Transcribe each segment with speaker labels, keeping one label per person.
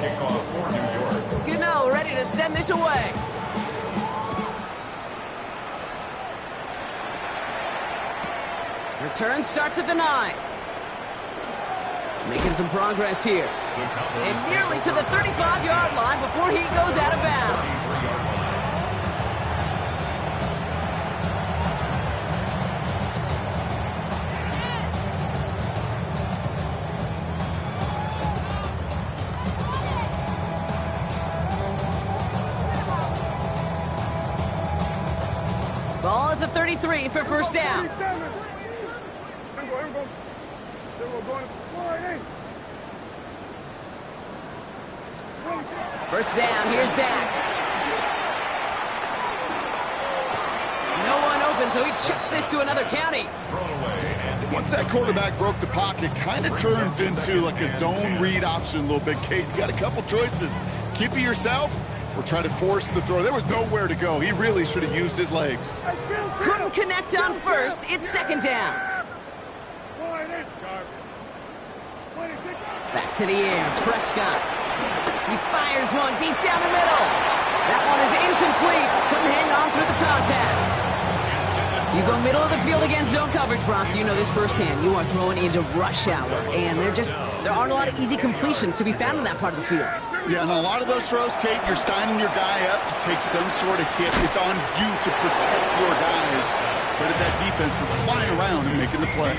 Speaker 1: kickoff for New York.
Speaker 2: Gano ready to send this away. Return starts at the 9. Making some progress here. And nearly to the 35-yard line before he goes out of bounds. Ball at the 33 for first down. First down, here's Dak. No one open, so he chucks this to another county.
Speaker 3: Once that quarterback broke the pocket, kind of turns into like a zone read option a little bit. Kate, you got a couple choices. Keep it yourself or try to force the throw. There was nowhere to go. He really should have used his legs.
Speaker 2: Couldn't connect on first. It's second down. Back to the air, Prescott. He fires one deep down the middle. That one is incomplete. Couldn't hang on through the contact. You go middle of the field against zone coverage, Brock. You know this firsthand. You are throwing into rush hour, and there aren't a lot of easy completions to be found in that part of the field.
Speaker 3: Yeah, and a lot of those throws, Kate, you're signing your guy up to take some sort of hit. It's on you to protect your guys. Credit that defense for flying around and making the play.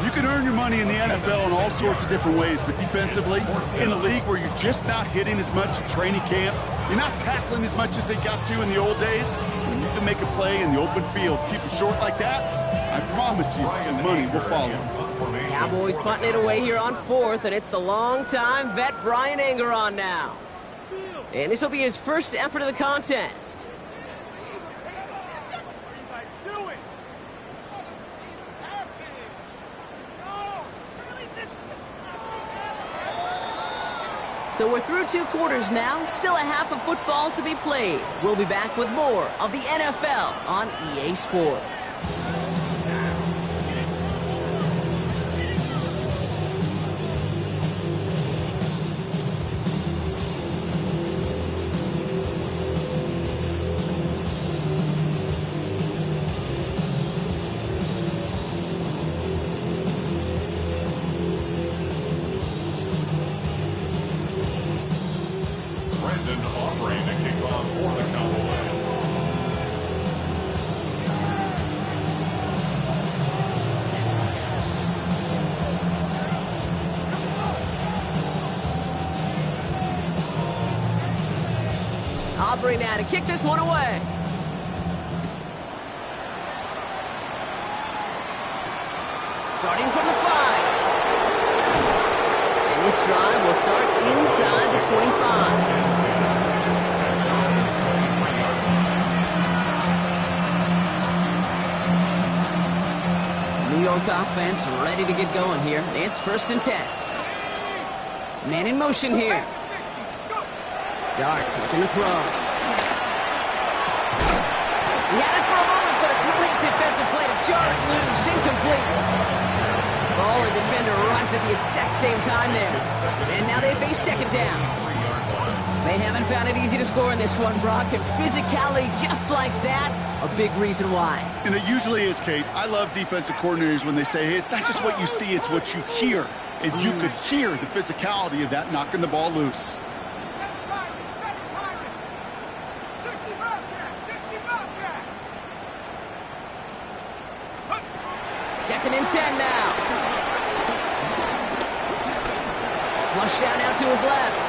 Speaker 3: You can earn your money in the NFL in all sorts of different ways, but defensively, in a league where you're just not hitting as much at training camp, you're not tackling as much as they got to in the old days, when you can make a play in the open field, keep it short like that, I promise you some money will follow.
Speaker 2: Cowboys punting it away here on 4th, and it's the long-time vet Bryan Anger on now. And this will be his first effort of the contest. So we're through 2 quarters now, still a half of football to be played. We'll be back with more of the NFL on EA Sports.
Speaker 1: Offering the kickoff for the Cowboys.
Speaker 2: Aubrey now to kick this one away. Starting from the 5. And this drive will start inside the 25. New York offense ready to get going here. It's 1st and 10. Man in motion here. Darts looking to throw. He had it for a moment, but a complete defensive play to jar it loose. Incomplete. Ball and defender arrived at the exact same time there. And now they face second down. They haven't found it easy to score in this one, Brock. And physicality just like that, a big reason why.
Speaker 3: And it usually is, Kate. I love defensive coordinators when they say, hey, it's not just what you see, it's what you hear. And you could hear the physicality of that knocking the ball loose.
Speaker 2: Second and 10 now. Flush down out to his left.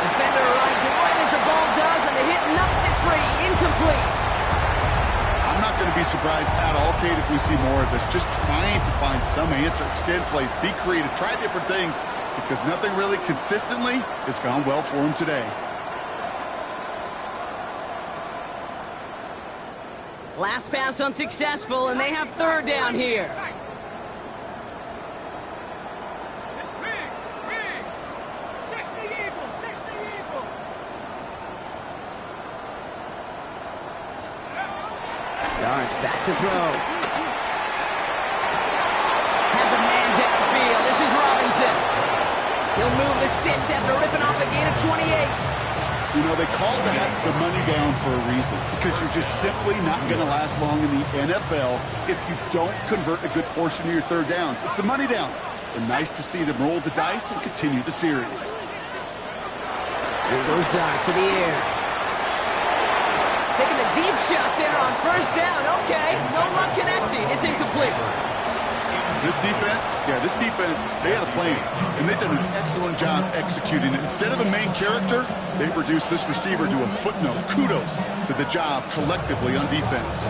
Speaker 2: Defender arrives right as the ball does, and the hit knocks it free. Incomplete.
Speaker 3: I'm not going to be surprised at all, Kate, if we see more of this. Just trying to find some answer, extend plays, be creative, try different things, because nothing really consistently has gone well for him today.
Speaker 2: Last pass unsuccessful, and they have 3rd down here. Darts back to throw. Has a man downfield. This is sticks after ripping off a gain of 28.
Speaker 3: You know, they call that the money down for a reason, because you're just simply not going to last long in the NFL if you don't convert a good portion of your third downs. It's the money down. And nice to see them roll the dice and continue the series.
Speaker 2: Here goes Dart to the air. Taking a deep shot there on first down. Okay, no luck connecting. It's incomplete.
Speaker 3: This defense, they had a plan, and they've done an excellent job executing it. Instead of a main character, they've reduced this receiver to a footnote. Kudos to the job collectively on defense.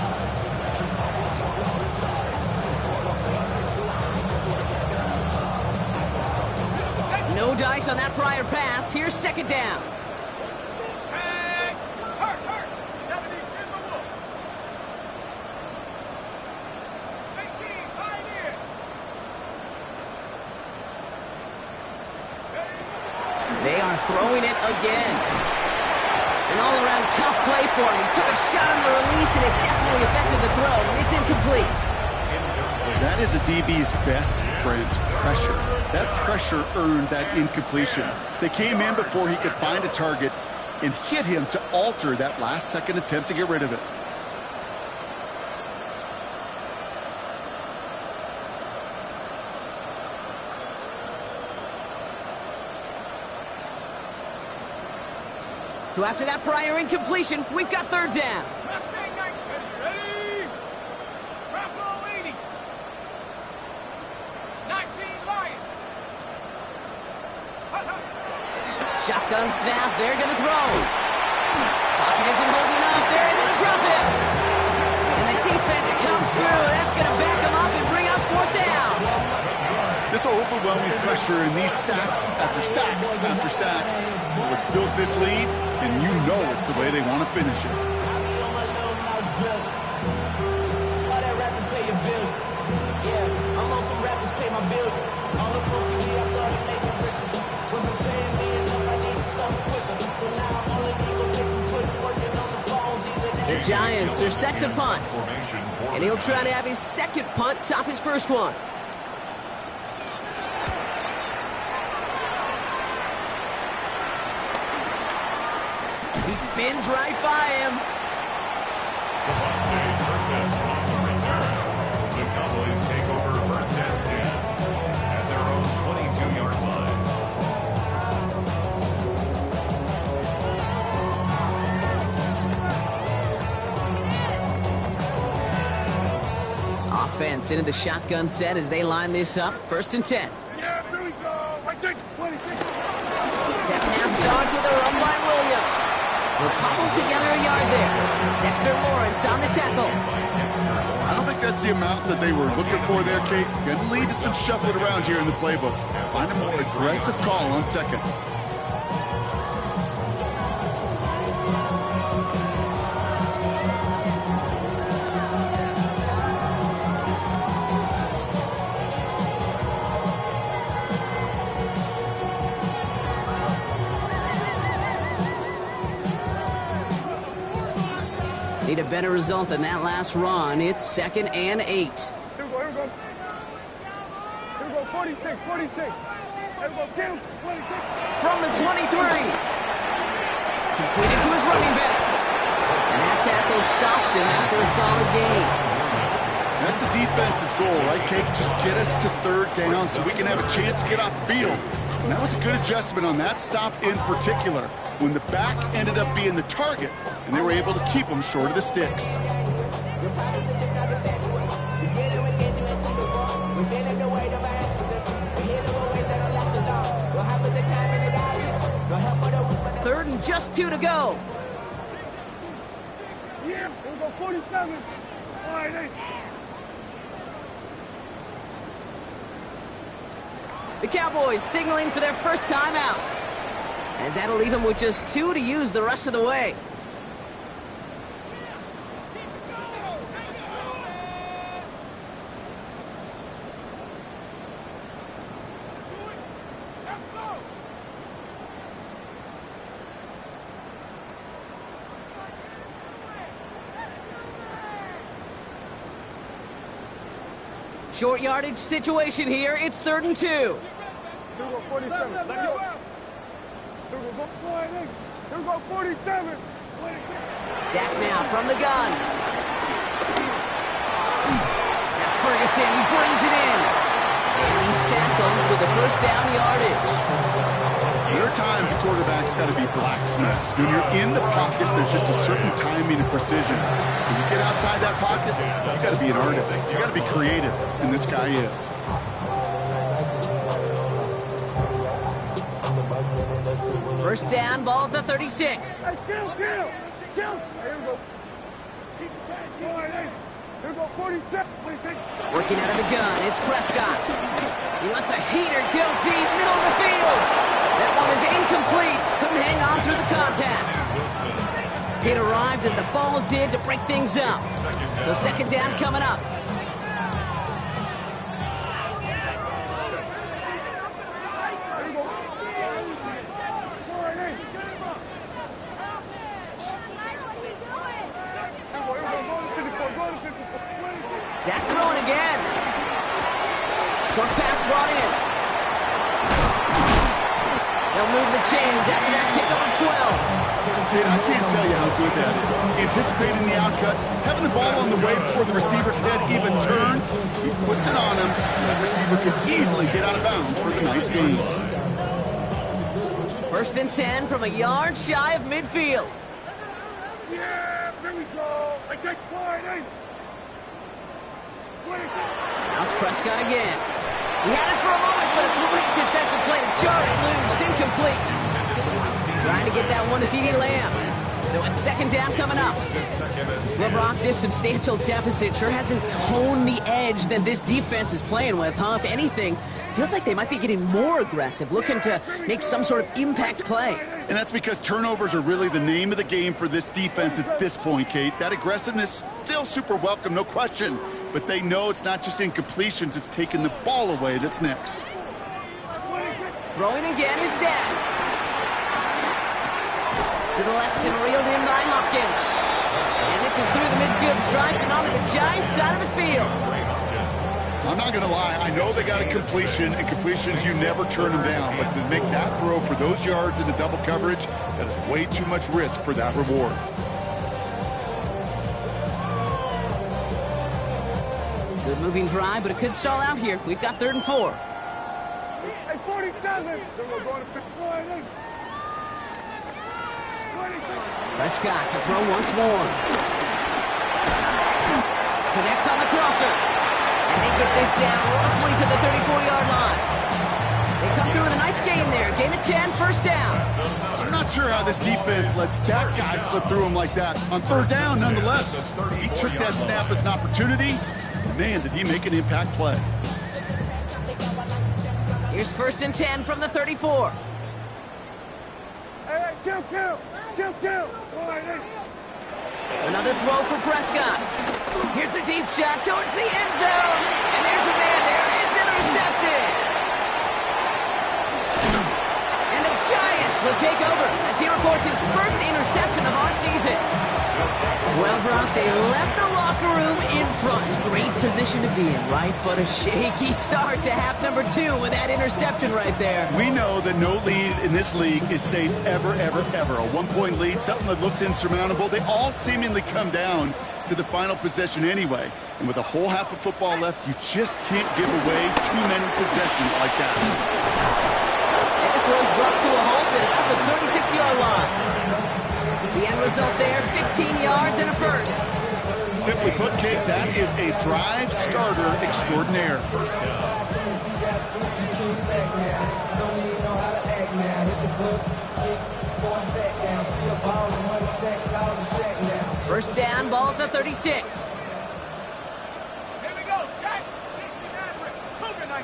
Speaker 2: No dice on that prior pass. Here's second down. They are throwing it again. An all-around tough play for him. He took a shot on the release, and it definitely affected the throw. It's incomplete.
Speaker 3: That is a DB's best friend, pressure. That pressure earned that incompletion. They came in before he could find a target and hit him to alter that last-second attempt to get rid of it.
Speaker 2: So after that prior incompletion, we've got third down.
Speaker 4: Ready? Bravo 80. 19 Lions.
Speaker 2: Shotgun snap. They're going to throw. Pocket isn't holding up. They're able to drop him. And the defense comes through. That's going to back him up and bring up fourth down.
Speaker 3: This overwhelming pressure and these sacks after sacks after sacks. Well, it's built this lead, and you know it's the way they want to finish it.
Speaker 2: The Giants are set to punt. And he'll try to have his second punt top his first one. He spins right by him.
Speaker 1: The Cowboys take over first and 10 at their own 22-yard line.
Speaker 2: Offense into the shotgun set as they line this up. First and 10.
Speaker 4: Yeah, here we go. Right there, 26.
Speaker 2: Second half starts with a run by Williams. They'll cobble together a yard there. Dexter Lawrence on the tackle.
Speaker 3: I don't think that's the amount that they were looking for there, Kate. Going to lead to some shuffling around here in the playbook. Find a more aggressive call on second.
Speaker 2: Need a better result than that last run. It's 2nd and 8.
Speaker 4: Here we go. Here we go, 46. Here we go, Kim, 26.
Speaker 2: From the 23. Completed to his running back. And that tackle stops him after a solid gain.
Speaker 3: That's a defense's goal, right, Kate? Just get us to third down so we can have a chance to get off the field. And that was a good adjustment on that stop in particular, when the back ended up being the target, and they were able to keep him short of the sticks.
Speaker 2: Third and just 2 to go.
Speaker 4: Yeah, here we go, 47. All right, hey.
Speaker 2: The Cowboys signaling for their first time out. As that'll leave them with just 2 to use the rest of the way. Short yardage situation here. It's 3rd and 2.
Speaker 4: Here we go, 47. Let go. Here we go. Here we go. 47.
Speaker 2: Dak now from the gun. That's Ferguson. He brings it in. And he's tackled with the first down yardage.
Speaker 3: There are times a quarterback's got to be blacksmiths. When you're in the pocket, there's just a certain timing and precision. When you get outside that pocket, you got to be an artist. You got to be creative, and this guy is.
Speaker 2: First down, ball at the 36.
Speaker 4: Hey, kill. Here we go. Here we go. 47. 46.
Speaker 2: Working out of the gun, it's Prescott. He lets a heater go deep, middle of the field. That one is incomplete. Couldn't hang on through the contact. It arrived as the ball did to break things up. So second down coming up. Dak throwing again. Short pass brought in. They'll move the chains after that pickup of 12.
Speaker 3: I can't tell you how good that is. Anticipating the outcut, having the ball on the way before the receiver's head even turns, he puts it on him so that receiver could easily get out of bounds for the nice gain.
Speaker 2: First and 10 from a yard shy of midfield.
Speaker 4: Yeah, here we go. I take 48.
Speaker 2: Now it's Prescott again. He had it for a moment, but a great defensive play to jar it loose. Incomplete. Trying to get that one to CeeDee Lamb. So it's second down coming up. Well, Brock, this substantial deficit sure hasn't toned the edge that this defense is playing with, huh? If anything, feels like they might be getting more aggressive, looking to make some sort of impact play.
Speaker 3: And that's because turnovers are really the name of the game for this defense at this point, Kate. That aggressiveness still super welcome, no question. But they know it's not just incompletions, it's taking the ball away that's next.
Speaker 2: Throwing again is Dak. To the left and reeled in by Hopkins. And this is through the midfield stripe and onto the Giants side of the field.
Speaker 3: I'm not going to lie, I know they got a completion, and completions, you never turn them down. But to make that throw for those yards into double coverage, that is way too much risk for that reward.
Speaker 2: Good moving drive, but it could stall out here. We've got 3rd and 4.
Speaker 4: Hey, 47. Then we're going to 51.
Speaker 2: Prescott to throw once more. Connects on the crosser. And they get this down roughly to the 34-yard line. They come through with a nice gain there. Gain of 10, first down.
Speaker 3: I'm not sure how this defense let that guy slip through him like that. On 3rd down, nonetheless. He took that snap as an opportunity. Man, did he make an impact play.
Speaker 2: Here's 1st and 10 from the 34.
Speaker 4: Hey, kill.
Speaker 2: Another throw for Prescott. Here's a deep shot towards the end zone. And there's a man there. It's intercepted. And the Giants will take over as he records his first interception of our season. Well, Brock, they left the locker room in front. Great position to be in, right? But a shaky start to half number 2 with that interception right there.
Speaker 3: We know that no lead in this league is safe ever, ever, ever. A one-point lead, something that looks insurmountable. They all seemingly come down to the final possession anyway. And with a whole half of football left, you just can't give away too many possessions like that.
Speaker 2: And this one's brought to a halt at about the 36-yard line. The end result there, 15 yards and a first.
Speaker 3: Simply put, Kate, that is a drive starter extraordinaire.
Speaker 2: First down, ball at the 36.
Speaker 4: Here we go, Shaq. 69, Cougar 19.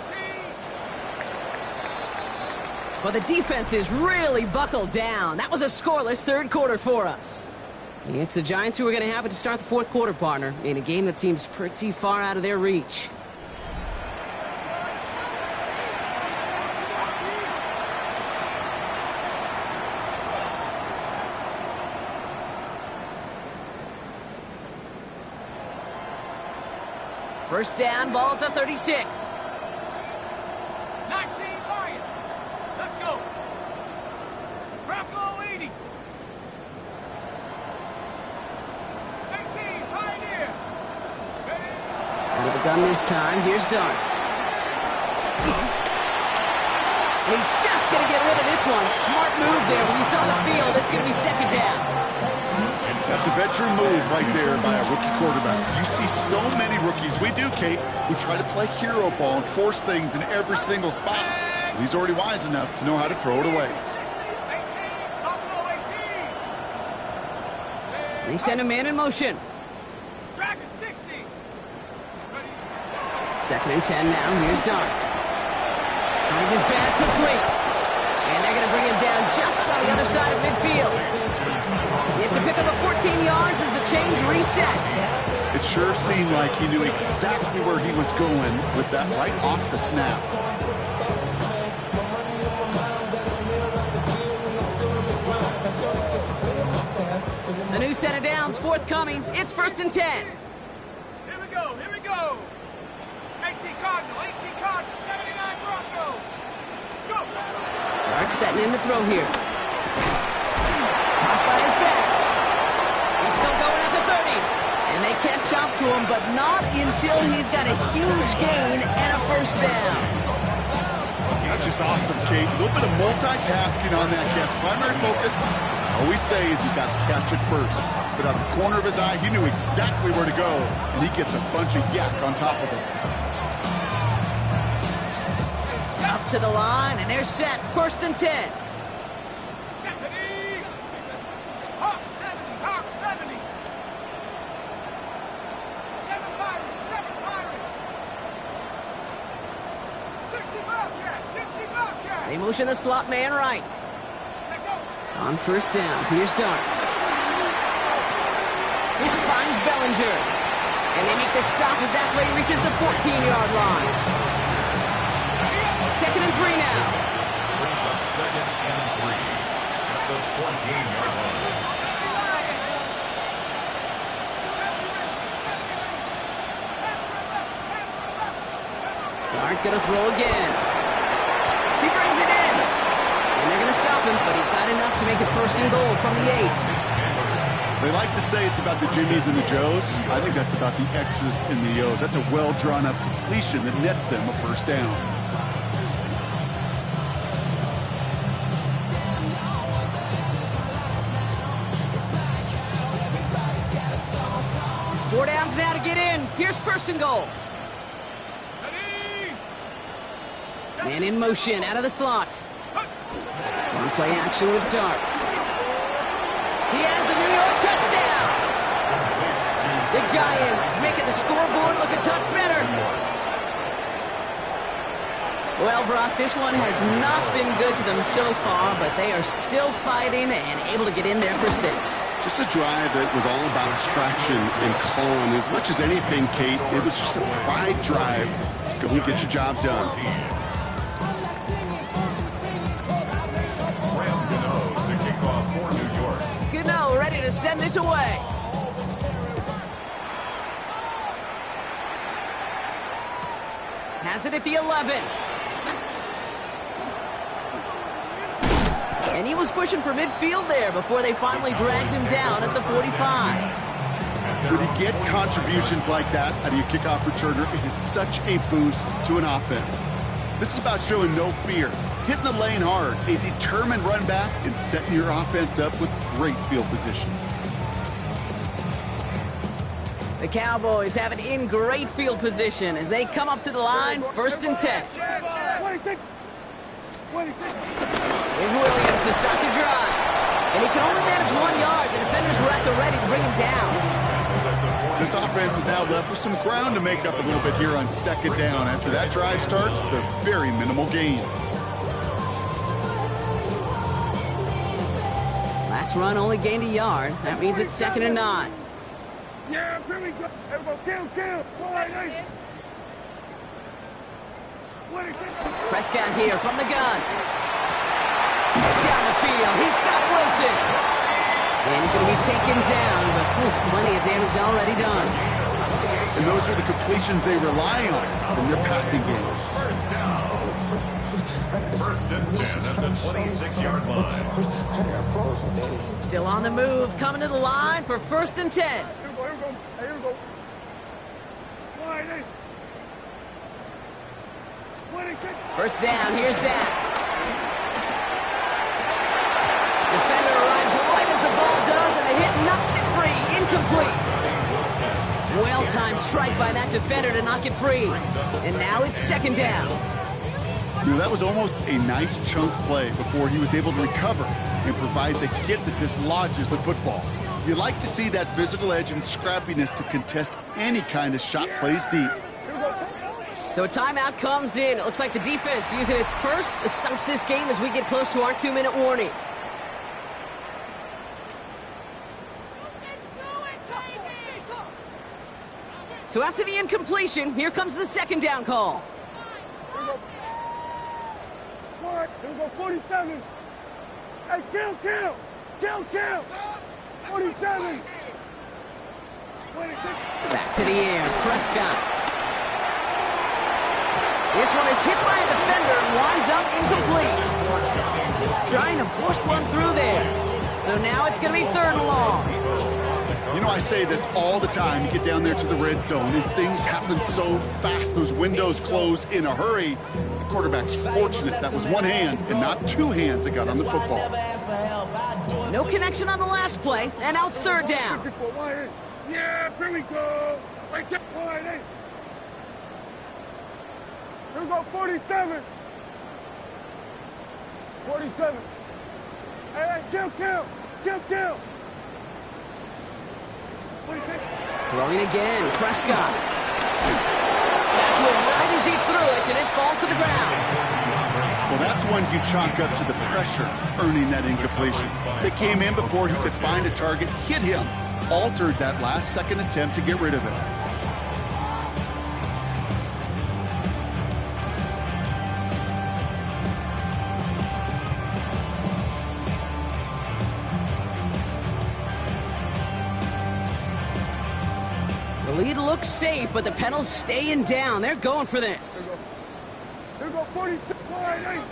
Speaker 2: Well, the defense is really buckled down. That was a scoreless 3rd quarter for us. It's the Giants who are going to have it to start the 4th quarter, partner, in a game that seems pretty far out of their reach. First down, ball at the 36.
Speaker 4: 19 Lions. Let's go.
Speaker 2: Shotgun this time. Here's Dart. And he's just going to get rid of this one. Smart move there. When you saw the field, it's going to be second down.
Speaker 3: That's a veteran move right there by a rookie quarterback. You see so many rookies, we do, Kate, who try to play hero ball and force things in every single spot. He's already wise enough to know how to throw it away.
Speaker 2: They send a man in motion. Second and 10 now. Here's Dart. Finds his bad complete. And they're going to bring him down just on the other side of midfield. It's a pickup of 14 yards as the chains reset.
Speaker 3: It sure seemed like he knew exactly where he was going with that right off the snap.
Speaker 2: A new set of downs forthcoming. It's first and 10.
Speaker 4: Here we go, here we go. 18 Cardinal, 79 Broncos. Go.
Speaker 2: Dart setting in the throw here. Caught by his back. He's still going at the 30. And they catch up to him, but not until he's got a huge gain and a first down.
Speaker 3: That's just awesome, Kate. A little bit of multitasking on that catch. Primary focus, as I always say, is you got to catch it first. But out of the corner of his eye, he knew exactly where to go, and he gets a bunch of yak on top of it.
Speaker 2: Up to the line, and they're set. First and 10.
Speaker 4: 70. Hawk 70, Hawk 70. 7 Pirates, 7 Pirates. 60 Bobcat, 60 Bobcat.
Speaker 2: They motion the slot man right.
Speaker 4: Let go.
Speaker 2: On first down, here's Dart. This finds Bellinger. And they make the stop as that play reaches the 14-yard line. Second and 3 now.
Speaker 1: Brings up second and 3 at the 14-yard line.
Speaker 2: Dart gonna throw again. He brings it in. And they're gonna stop him, but he got enough to make it first and goal from the 8.
Speaker 3: They like to say it's about the Jimmies and the Joes. I think that's about the X's and the O's. That's a well-drawn-up completion that nets them a first down.
Speaker 2: Four downs now to get in. Here's first and goal. Man in motion, out of the slot. On play action with Dart. He has the New York touchdown. The Giants making the scoreboard look a touch better. Well, Brock, this one has not been good to them so far, but they are still fighting and able to get in there for 6.
Speaker 3: Just a drive that was all about scratching and clawing. As much as anything, Kate, it was just a pride drive to go and get your job done.
Speaker 2: Gano ready to send this away. Has it at the 11. And he was pushing for midfield there before they finally dragged him down at the 45.
Speaker 3: When you get contributions like that out of your kickoff returner, it is such a boost to an offense. This is about showing no fear, hitting the lane hard, a determined run back, and setting your offense up with great field position.
Speaker 2: The Cowboys have it in great field position as they come up to the line, first and 10.
Speaker 4: 26. 26.
Speaker 2: Here's Williams to start the drive. And he can only manage 1 yard. The defenders were at the ready to bring him down.
Speaker 3: This offense is now left with some ground to make up a little bit here on second down. After that drive starts, with a very minimal gain.
Speaker 2: Last run only gained a yard. That means it's second and 9.
Speaker 4: Yeah, here we go. Everybody, kill. 26.
Speaker 2: Prescott here from the gun. Down the field. He's got Wilson. And he's going to be taken down, but there's plenty of damage already done.
Speaker 3: And those are the completions they rely on from their passing game.
Speaker 1: First down. First and 10 at the 26-yard line.
Speaker 2: Still on the move, coming to the line for first and 10.
Speaker 4: Here we go. Here we go. 26.
Speaker 2: First down, here's Dak. Defender arrives right as the ball does, and the hit knocks it free. Incomplete. Well-timed strike by that defender to knock it free. And now it's second down.
Speaker 3: You know, that was almost a nice chunk play before he was able to recover and provide the hit that dislodges the football. You like to see that physical edge and scrappiness to contest any kind of shot plays deep.
Speaker 2: So a timeout comes in. It looks like the defense using its first stops this game as we get close to our 2-minute warning. So after the incompletion, here comes the second down call.
Speaker 4: Here we go, 47. Hey, kill. 47.
Speaker 2: Back to the air, Prescott. This one is hit by a defender and winds up incomplete. Trying to force one through there. So now it's going to be third and long.
Speaker 3: You know, I say this all the time. You get down there to the red zone, and things happen so fast. Those windows close in a hurry. The quarterback's fortunate that was one hand and not two hands that got on the football.
Speaker 2: No connection on the last play, and out third down.
Speaker 4: Yeah, here we go. Right there, line in. Here we go, 47. 47. Hey, kill. 46.
Speaker 2: Throwing again, Prescott. That's one right as he threw it, and it falls to the ground.
Speaker 3: Well, that's when you chalk up to the pressure earning that incompletion. They came in before he could find a target, hit him, altered that last-second attempt to get rid of it.
Speaker 2: The lead looks safe, but the Penals staying down. They're going for this.
Speaker 4: Here we go, 46. Line in.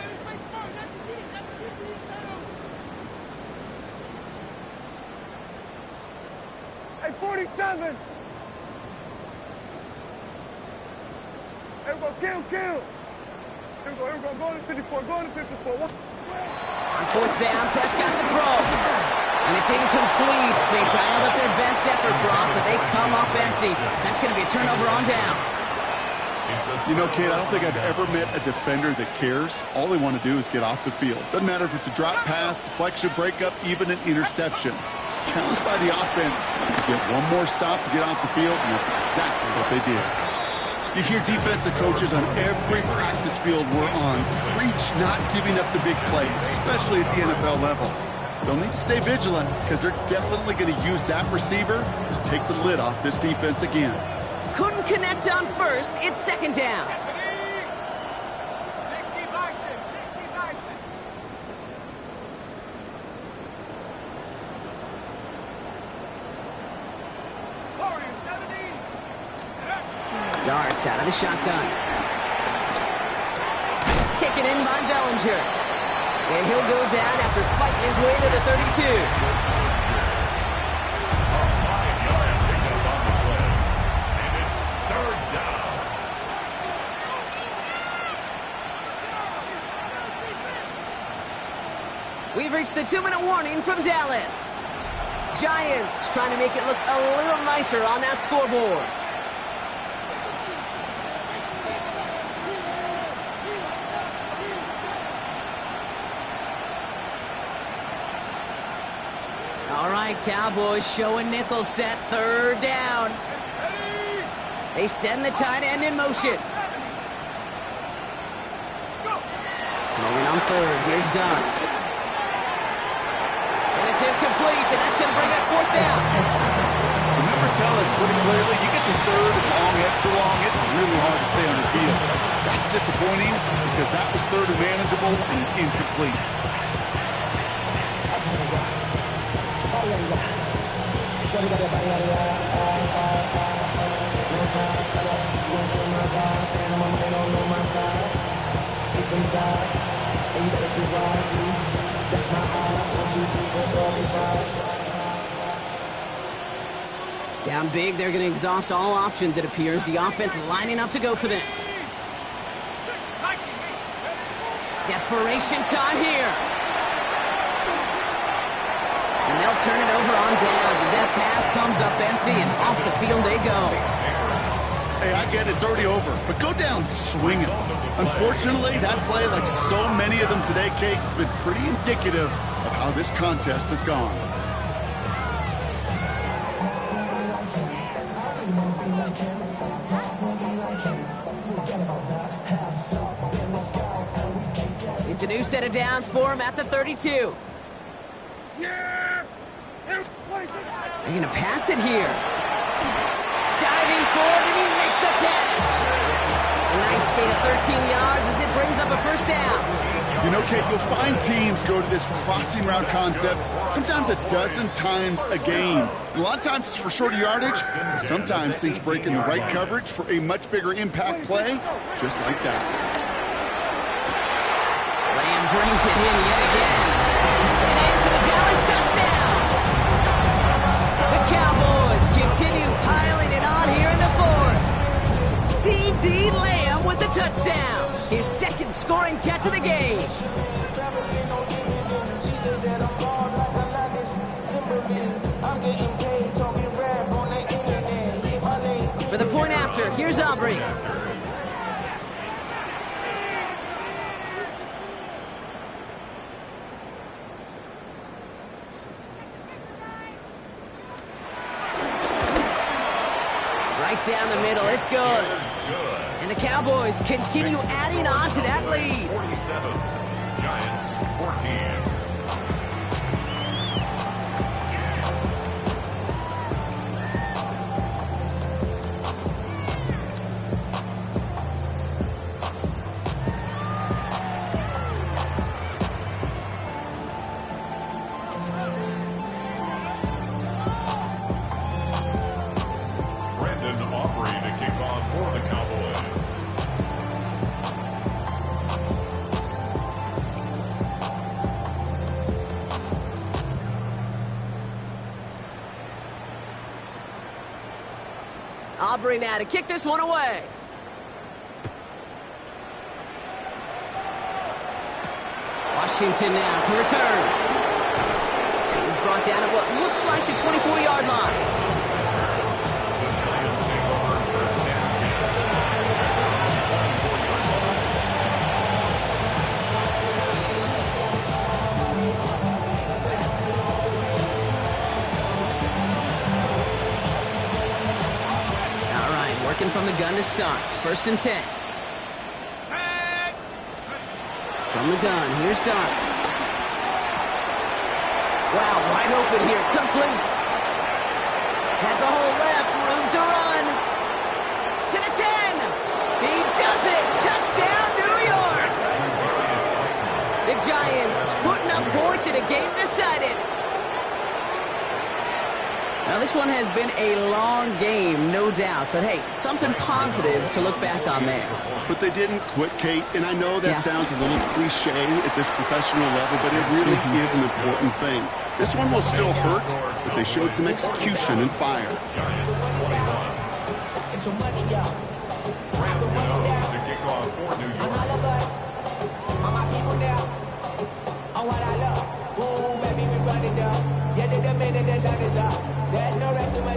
Speaker 4: Hey, 47. Here we go, kill. Here we go, go to 54,
Speaker 2: On fourth down, Prescott's a throw. And it's incomplete. They dialed up their best effort, Brock, but they come up empty. That's going to be a turnover on downs.
Speaker 3: You know, Kate, I don't think I've ever met a defender that cares. All they want to do is get off the field. Doesn't matter if it's a drop pass, deflection, breakup, even an interception. Challenged by the offense to get one more stop to get off the field, and that's exactly what they did. You hear defensive coaches on every practice field we're on preach not giving up the big plays, especially at the NFL level. They'll need to stay vigilant because they're definitely going to use that receiver to take the lid off this defense again.
Speaker 2: Couldn't connect on first. It's second down.
Speaker 4: 60 Bison.
Speaker 2: Darts out of the shotgun. Taken in by Bellinger. And he'll go down after fighting his way to the 32. We've reached the 2-minute warning from Dallas. Giants trying to make it look a little nicer on that scoreboard. All right, Cowboys showing nickel set, third down. They send the tight end in motion. Moving on third, here's Dodds. And it's incomplete, and that's going to bring up fourth down.
Speaker 3: The numbers tell us pretty clearly, you get to third and long, extra long, it's really hard to stay on the field. That's disappointing because that was third and manageable and incomplete.
Speaker 2: Down big, they're going to exhaust all options, it appears. The offense lining up to go for this.
Speaker 4: Nike.
Speaker 2: Desperation time here. And they'll turn it over on downs as that pass comes up empty and off the field they go.
Speaker 3: Hey, I get it, it's already over, but go down swinging. Unfortunately, that play, like so many of them today, Kate, has been pretty indicative of how this contest has gone.
Speaker 2: It's a new set of downs for him at the 32. They're going to pass it here. Diving forward, and he makes the catch. A nice gain of 13 yards as it brings up a first down.
Speaker 3: You know, Kate, you'll find teams go to this crossing route concept sometimes a dozen times a game. And a lot of times it's for shorter yardage. Sometimes things break in the right coverage for a much bigger impact play, just like that.
Speaker 2: Lamb brings it in yet again. And in for the Dallas touchdown. The Cowboys continue piling it on here in the fourth. C.D. Lamb with the touchdown. His second scoring catch of the game. For the point after, here's Aubrey. Right down the middle, it's good. And the Cowboys continue adding on to that lead.
Speaker 1: 47, Giants 14. Aubrey to kick off for the Cowboys.
Speaker 2: Aubrey now to kick this one away. Washington now to return. He's brought down at what looks like the 24-yard line. Working from the gun to Starks. First and 10. From the gun, here's Starks. Wow, wide open here. Complete. Has a hole left. Room to run. To the 10. He does it. Touchdown, New York. The Giants putting up points in a game decided. Now, this one has been a long game, no doubt. But, hey, something positive to look back on there.
Speaker 3: But they didn't quit, Kate. And I know that sounds a little cliche at this professional level, but it really is an important thing. This one will still hurt, but they showed some execution and fire.
Speaker 1: Giants 21. Brandon Renaud to kick off for New York.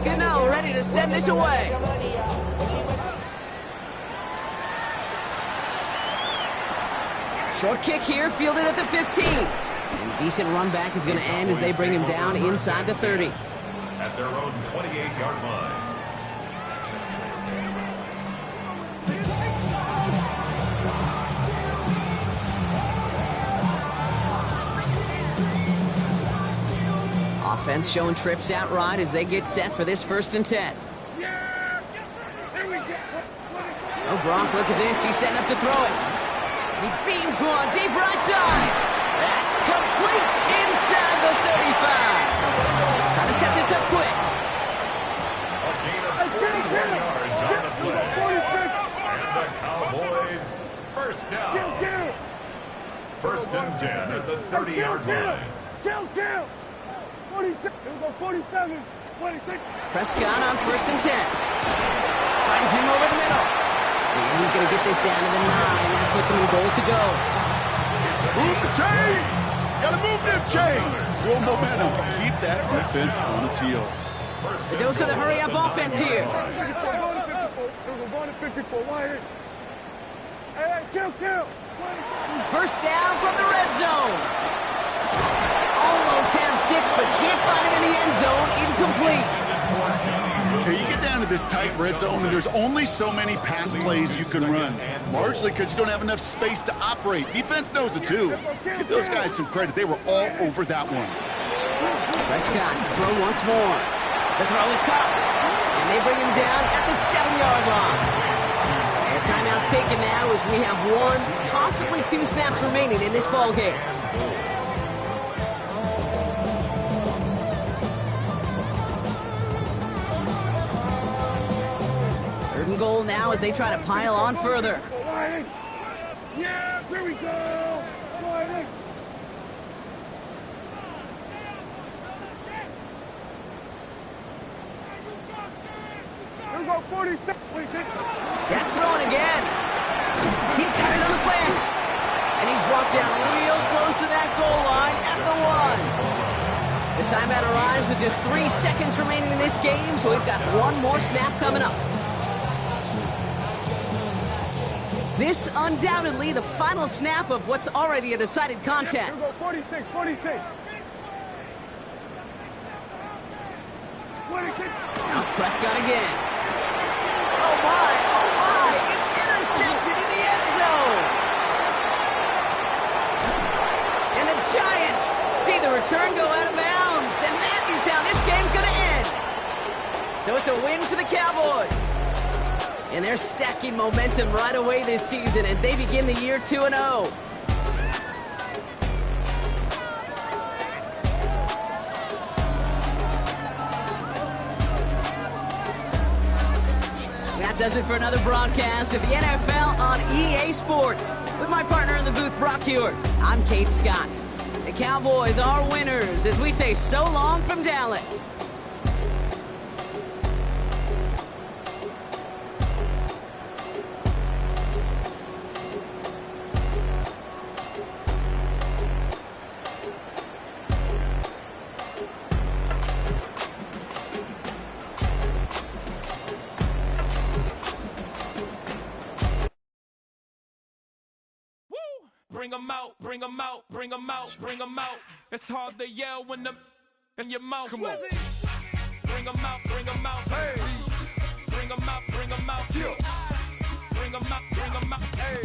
Speaker 2: Gano ready to send this away. Short kick here, fielded at the 15. And decent run back is going to end as they bring him down inside the 30.
Speaker 1: At their own 28-yard line.
Speaker 2: Offense showing trips out right as they get set for this first and 10. Oh, Gronk, look at this. He's setting up to throw it. He beams one deep right side. That's complete inside the 35. Trying to set this up quick.
Speaker 1: A gain of 41 yards on the play. And the Cowboys first down. First and 10 at the 30-yard line.
Speaker 4: Kill. 46. Here we go, 47. 26.
Speaker 2: Prescott on first and 10. Finds him over the middle. And he's going to get this down to the 9. That puts him in goal to go.
Speaker 3: Move the chains! Gotta move them chains! Build momentum. Keep that defense on its heels.
Speaker 2: A dose of the hurry-up offense here. First down from the red zone. Almost had 6, but can't find him in the end zone. Incomplete.
Speaker 3: Okay, you get down to this tight red zone, and there's only so many pass plays you can run, largely because you don't have enough space to operate. Defense knows it, too. Give those guys some credit. They were all over that one.
Speaker 2: Prescott to throw once more. The throw is caught, and they bring him down at the 7-yard line. And timeout's taken now as we have 1, possibly 2 snaps remaining in this ball game. Third and goal now as they try to pile on further.
Speaker 5: Yeah, here we go. Here we go, 46.
Speaker 2: Dak throwing again. He's got it on the slant. And he's brought down real close to that goal line at the 1. The timeout arrives with just 3 seconds remaining in this game, so we've got 1 more snap coming up. This undoubtedly the final snap of what's already a decided contest.
Speaker 5: 46.
Speaker 2: Now it's Prescott again. Oh my, it's intercepted in the end zone. And the Giants see the return go out of bounds, and that is how this game's gonna end. So it's a win for the Cowboys. And they're stacking momentum right away this season as they begin the year 2-0. That does it for another broadcast of the NFL on EA Sports. With my partner in the booth, Brock Hewitt, I'm Kate Scott. The Cowboys are winners as we say so long from Dallas.
Speaker 6: Bring 'em out, bring 'em out, bring 'em out, bring 'em out. It's hard to yell when them in your mouth. Come on. Bring 'em out, bring 'em out. Hey. Bring 'em out, bring 'em out. Bring 'em out, bring 'em out. Hey.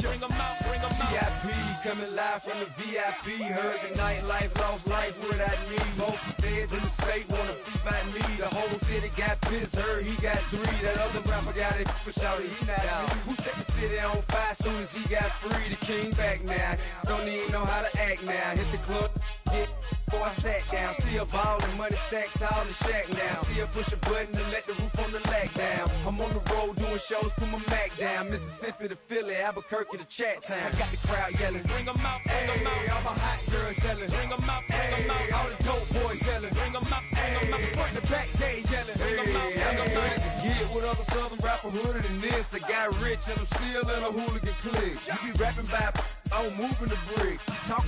Speaker 6: Bring 'em out, bring 'em out.
Speaker 7: VIP coming live from the VIP. Heard the nightlife, lost life without me. Most feds in the state wanna see by me. The whole city got pissed, heard he got 3. That other rapper got it for shouted, he not me. Who set the city on fire soon as he got free? The king back now, don't even know how to act now. Hit the club, get before I sat down. Still ballin', money stacked tall in the shack now. Still push a button to let the roof on the lag down. I'm on the road doing shows, put my Mac down. Mississippi to Philly, Albuquerque to Chat Town. I got the crowd yelling,
Speaker 6: Bring 'em out, bring 'em out.
Speaker 7: all my hot girls yelling,
Speaker 6: Bring 'em out, bring 'em out.
Speaker 7: all the dope boys yelling,
Speaker 6: Bring 'em out, bring 'em out.
Speaker 7: front to back they yelling,
Speaker 6: Bring 'em out, bring 'em out.
Speaker 7: to get with other southern rapper hooded than this. I got rich and I'm still in a hooligan clique. You be rapping by I'm moving the brick. Talk